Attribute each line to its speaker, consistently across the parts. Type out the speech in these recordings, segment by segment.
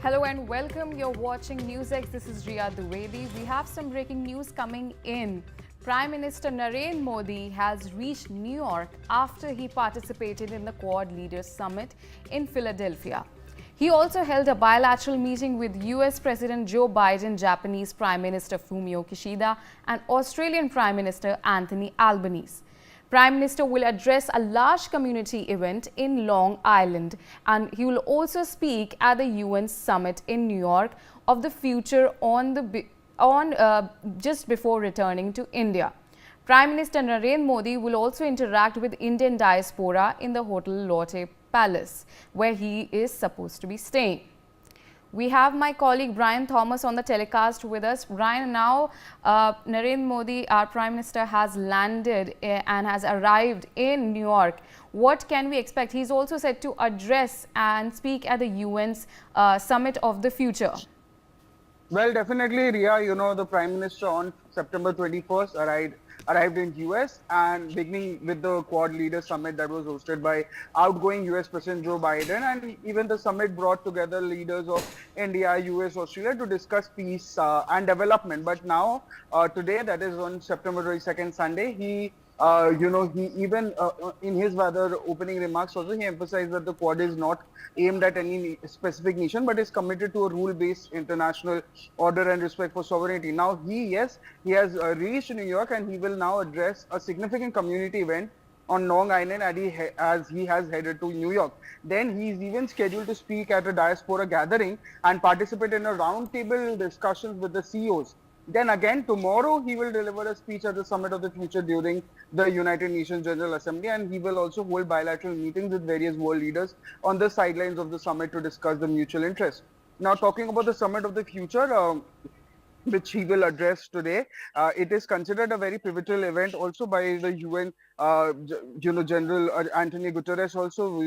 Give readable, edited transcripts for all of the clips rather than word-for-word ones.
Speaker 1: Hello and welcome. You're watching NewsX. This is Riya Dwivedi. We have some breaking news coming in. Prime Minister Narendra Modi has reached New York after he participated in the Quad Leaders Summit in Philadelphia. He also held a bilateral meeting with US President Joe Biden, Japanese Prime Minister Fumio Kishida, and Australian Prime Minister Anthony Albanese. Prime Minister will address a large community event in Long Island, and he will also speak at the UN summit in New York of the future just before returning to India. Prime Minister Narendra Modi will also interact with Indian diaspora in the Hotel Lotte Palace, where he is supposed to be staying. We have my colleague Brian Thomas on the telecast with us. Brian, now Narendra Modi, our Prime Minister, has landed and has arrived in New York. What can we expect? He's also set to address and speak at the UN's Summit of the Future.
Speaker 2: Well, definitely, Riya, the Prime Minister on September 21st arrived in US, and beginning with the Quad Leaders Summit that was hosted by outgoing US President Joe Biden, and even the summit brought together leaders of India, US, Australia to discuss peace and development. But now, today, that is on September 22nd, Sunday, he even in his rather opening remarks also, he emphasized that the Quad is not aimed at any specific nation, but is committed to a rule-based international order and respect for sovereignty. Now, he has reached New York, and he will now address a significant community event on Long Island as he has headed to New York. Then he is even scheduled to speak at a diaspora gathering and participate in a roundtable discussions with the CEOs. Then again, tomorrow he will deliver a speech at the Summit of the Future during the United Nations General Assembly, and he will also hold bilateral meetings with various world leaders on the sidelines of the summit to discuss the mutual interest. Now, talking about the Summit of the Future, which he will address today, it is considered a very pivotal event also by the UN, General Antonio Guterres also,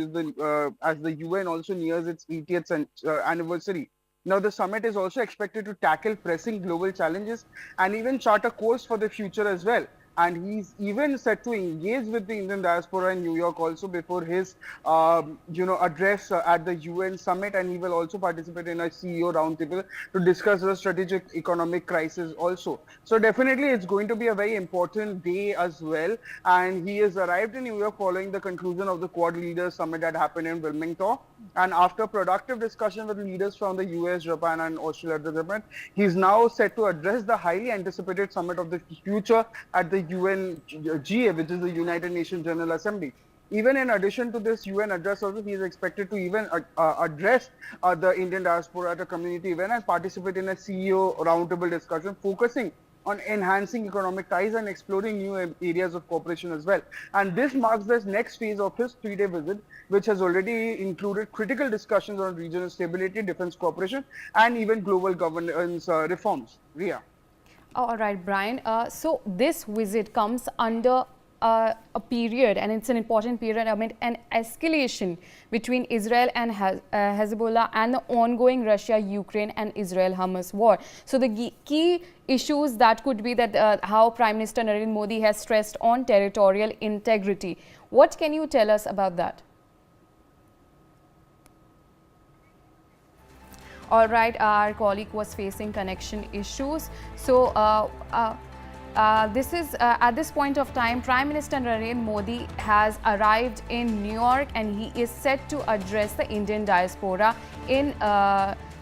Speaker 2: as the UN also nears its 80th anniversary. Now, the summit is also expected to tackle pressing global challenges and even chart a course for the future as well. And he's even set to engage with the Indian diaspora in New York also before his, address at the UN summit. And he will also participate in a CEO roundtable to discuss the strategic economic crisis also. So definitely, it's going to be a very important day as well. And he has arrived in New York following the conclusion of the Quad Leaders Summit that happened in Wilmington. And after productive discussion with leaders from the US, Japan, and Australia at the summit, he's now set to address the highly anticipated Summit of the Future at the UNGA, which is the United Nations General Assembly. Even in addition to this UN address also, he is expected to even address the Indian diaspora at a community event and participate in a CEO roundtable discussion focusing on enhancing economic ties and exploring new areas of cooperation as well. And this marks the next phase of his 3-day visit, which has already included critical discussions on regional stability, defense cooperation, and even global governance reforms. Riya.
Speaker 1: All right, Brian. So this visit comes under a period, and it's an important period, an escalation between Israel and Hezbollah and the ongoing Russia-Ukraine and Israel-Hamas war. So the key issues that could be that how Prime Minister Narendra Modi has stressed on territorial integrity. What can you tell us about that? All right, our colleague was facing connection issues. So this is at this point of time, Prime Minister Narendra Modi has arrived in New York, and he is set to address the Indian diaspora in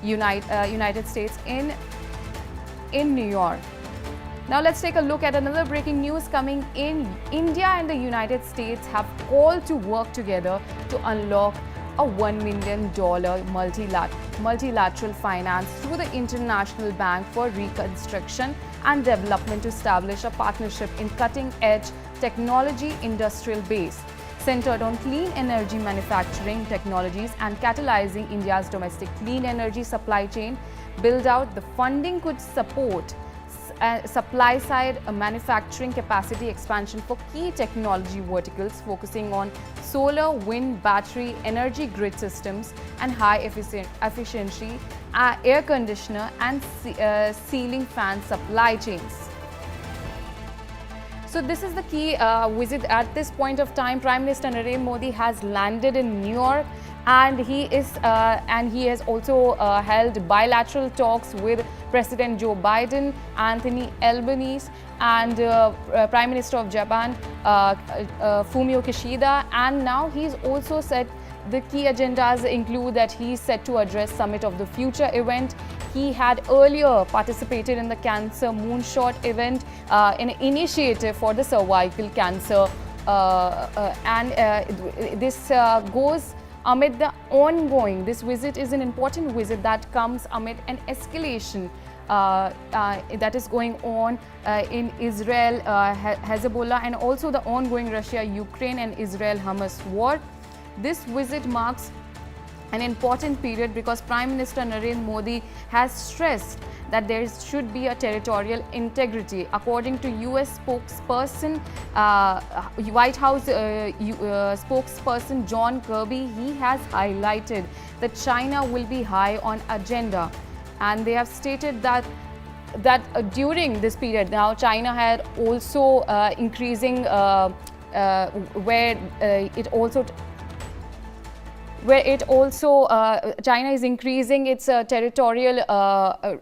Speaker 1: United States in New York. Now let's take a look at another breaking news coming in. India and the United States have called to work together to unlock a $1 million multilateral finance through the International Bank for Reconstruction and Development to establish a partnership in cutting-edge technology industrial base centered on clean energy manufacturing technologies and catalyzing India's domestic clean energy supply chain build-out. The funding could support supply-side manufacturing capacity expansion for key technology verticals focusing on solar, wind, battery, energy grid systems, and high efficiency air conditioner and ceiling fan supply chains. So this is the key visit at this point of time. Prime Minister Narendra Modi has landed in New York, and he has also held bilateral talks with President Joe Biden, Anthony Albanese, and Prime Minister of Japan, Fumio Kishida. And now he's also said the key agendas include that he's set to address Summit of the Future event. He had earlier participated in the Cancer Moonshot event, an initiative for the cervical cancer. This goes amid the ongoing, this visit is an important visit that comes amid an escalation that is going on in Israel, Hezbollah, and also the ongoing Russia-Ukraine and Israel-Hamas war. This visit marks an important period because Prime Minister Narendra Modi has stressed that there should be a territorial integrity. According to U.S. spokesperson, White House spokesperson John Kirby, he has highlighted that China will be high on agenda, and they have stated that during this period, now China had also increasing China is increasing its territorial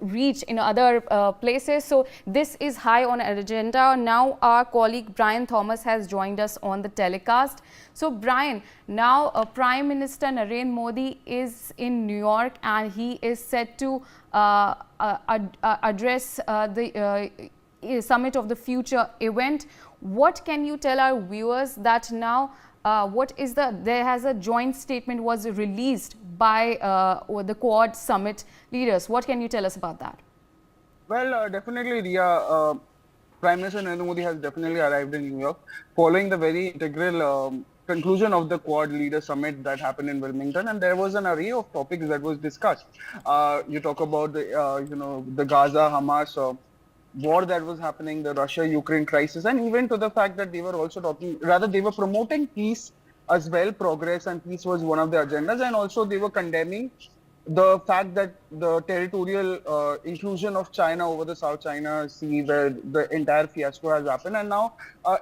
Speaker 1: reach in other places. So this is high on our agenda. Now our colleague Brian Thomas has joined us on the telecast. So Brian, now Prime Minister Narendra Modi is in New York and he is set to address the Summit of the Future event. What can you tell our viewers that now there has a joint statement was released by the Quad Summit leaders. What can you tell us about that?
Speaker 2: Well, definitely, Riya, Prime Minister Narendra Modi has definitely arrived in New York following the very integral conclusion of the Quad Leader Summit that happened in Wilmington, and there was an array of topics that was discussed. You talk about the Gaza Hamas war that was happening, the Russia-Ukraine crisis, and even to the fact that they were also they were promoting peace as well, progress and peace was one of the agendas, and also they were condemning the fact that the territorial inclusion of China over the South China Sea, where the entire fiasco has happened. And now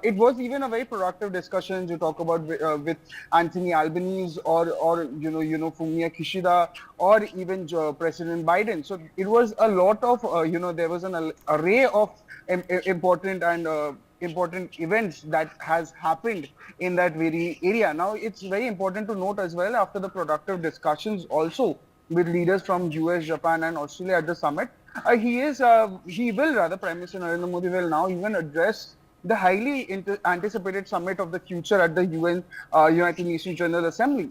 Speaker 2: it was even a very productive discussion. You talk about with Anthony Albanese or Fumio Kishida or even President Biden. So it was a lot of there was an array of important events that has happened in that very area. Now it's very important to note as well, after the productive discussions also with leaders from US, Japan and Australia at the summit, Prime Minister Narendra Modi will now even address the highly anticipated summit of the future at the United Nations General Assembly.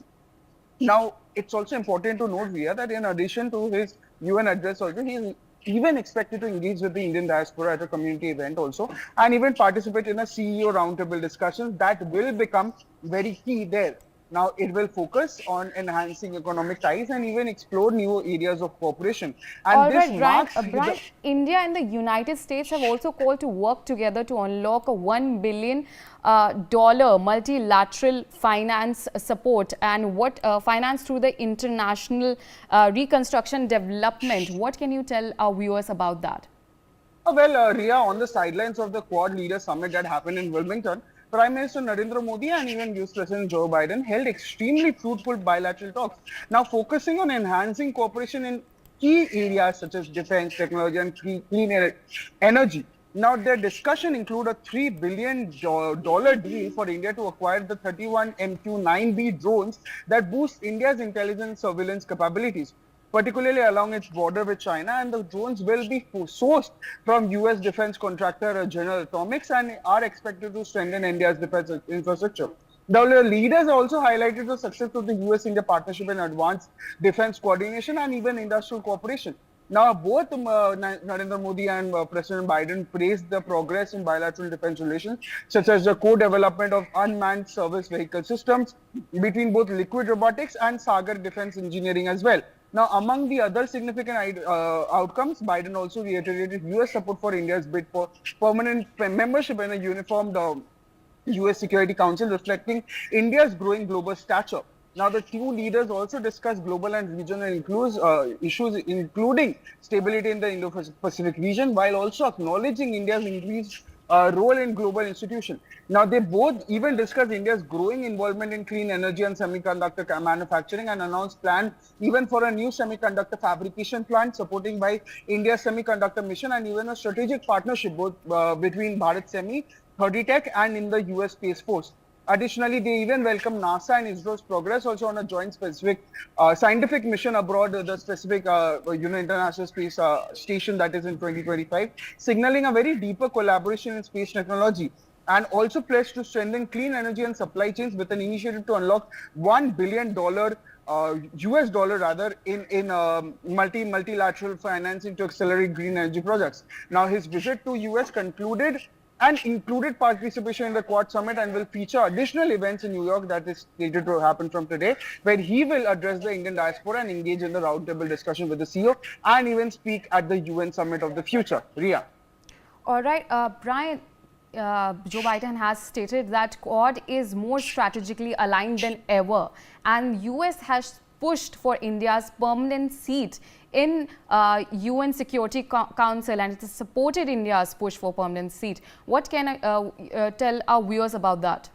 Speaker 2: Now, it's also important to note here that in addition to his UN address also, he is even expected to engage with the Indian diaspora at a community event also, and even participate in a CEO roundtable discussions that will become very key there. Now, it will focus on enhancing economic ties and even explore new areas of cooperation. And
Speaker 1: all right, Brian, India and the United States have also called to work together to unlock a $1 billion multilateral finance support and finance through the international reconstruction development. What can you tell our viewers about that?
Speaker 2: Well, Riya, on the sidelines of the Quad Leader Summit that happened in Wilmington, Prime Minister Narendra Modi and even US President Joe Biden held extremely fruitful bilateral talks. Now focusing on enhancing cooperation in key areas such as defense, technology and clean energy. Now their discussion include a $3 billion deal for India to acquire the 31 MQ-9B drones that boost India's intelligence surveillance capabilities, particularly along its border with China, and the drones will be sourced from US defense contractor General Atomics and are expected to strengthen India's defense infrastructure. The leaders also highlighted the success of the US-India partnership in advanced defense coordination and even industrial cooperation. Now, both Narendra Modi and President Biden praised the progress in bilateral defense relations, such as the co-development of unmanned service vehicle systems between both liquid robotics and Sagar defense engineering as well. Now, among the other significant outcomes, Biden also reiterated US support for India's bid for permanent membership in a uniformed US Security Council, reflecting India's growing global stature. Now, the two leaders also discussed global and regional issues, including stability in the Indo-Pacific region, while also acknowledging India's increased role in global institution. Now, they both even discuss India's growing involvement in clean energy and semiconductor manufacturing and announced plan even for a new semiconductor fabrication plant supporting by India's semiconductor mission and even a strategic partnership both between Bharat Semi, 30 Tech and in the US Space Force. Additionally, they even welcome NASA and ISRO's progress also on a joint specific scientific mission abroad, the specific international space station that is in 2025, signaling a very deeper collaboration in space technology and also pledged to strengthen clean energy and supply chains with an initiative to unlock $1 billion US dollar rather in multilateral financing to accelerate green energy projects. Now, his visit to US concluded and included participation in the Quad Summit and will feature additional events in New York that is slated to happen from today, where he will address the Indian diaspora and engage in the roundtable discussion with the CEO and even speak at the UN Summit of the future. Ria.
Speaker 1: All right, Brian, Joe Biden has stated that Quad is more strategically aligned than ever, and US has pushed for India's permanent seat in UN Security Council, and it has supported India's push for permanent seat. What can I tell our viewers about that?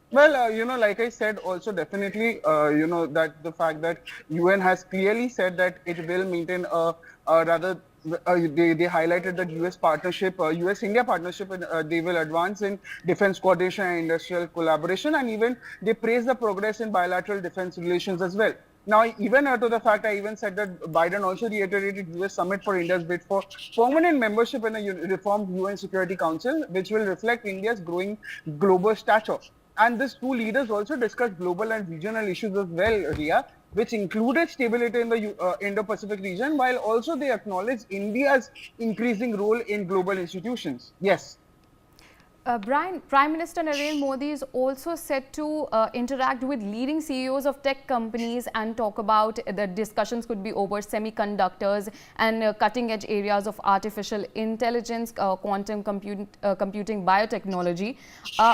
Speaker 2: Well, like I said, also definitely, that the fact that UN has clearly said that it will maintain a rather, they highlighted that US partnership, US-India partnership, and they will advance in defense coordination and industrial collaboration, and even they praise the progress in bilateral defense relations as well. Now, even to the fact, I even said that Biden also reiterated US summit for India's bid for permanent membership in a reformed UN Security Council, which will reflect India's growing global stature. And these two leaders also discussed global and regional issues as well, Ria, which included stability in the Indo-Pacific region, while also they acknowledged India's increasing role in global institutions. Yes.
Speaker 1: Brian, Prime Minister Narendra Modi is also set to interact with leading CEOs of tech companies and talk about the discussions could be over semiconductors and cutting edge areas of artificial intelligence, quantum computing, biotechnology.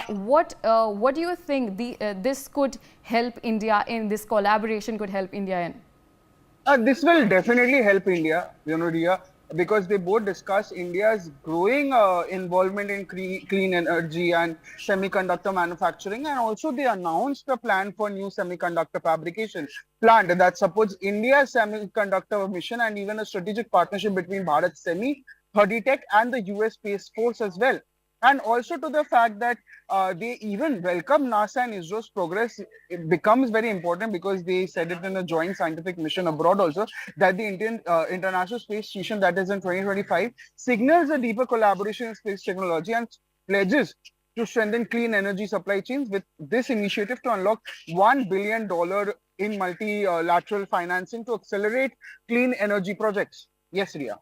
Speaker 1: What do you think this could help India in, this collaboration could help India in?
Speaker 2: This will definitely help India, Ria, because they both discuss India's growing involvement in clean energy and semiconductor manufacturing, and also they announced a plan for new semiconductor fabrication plant that supports India's semiconductor mission and even a strategic partnership between Bharat Semi, 30 Tech, and the US Space Force as well. And also to the fact that they even welcome NASA and ISRO's progress. It becomes very important because they said it in a joint scientific mission abroad also that the Indian International Space Station that is in 2025 signals a deeper collaboration in space technology and pledges to strengthen clean energy supply chains with this initiative to unlock $1 billion in multilateral financing to accelerate clean energy projects. Yes, Ria.